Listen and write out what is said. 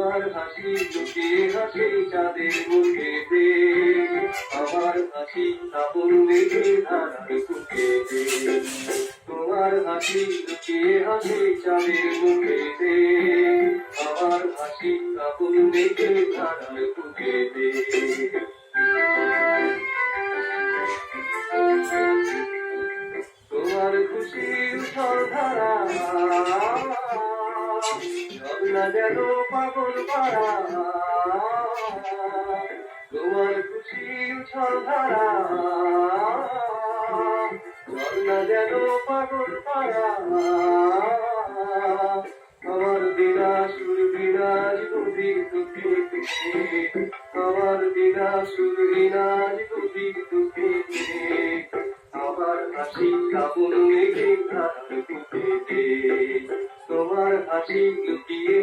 তোমার হাসি লুকিয়ে হাসি চাঁদের মুখেতে, আমার হাসি আপন দেখে ধারার বুকেতে। তোমার হাসি লুকিয়ে হাসি চাঁদের মুখেতে, আমার হাসি আপন দেখে ধারার বুকেতে। তোমার খুশির ঝলধারা ঝর্ণা যেন পাগল পাড়া, তোমার খুশির ঝলধারা ঝর্ণা যেন পাগল পাড়া। আমার বিনা সুর বিনাজ বুঝি দুঃখে দুঃখে, আমার বিনা সুর বিনাজ বুঝি দুঃখে দুঃখে। আমার হাসি কাবুল মেঘে ধারার বুকেতে, তোমার হাসি লুকিয়ে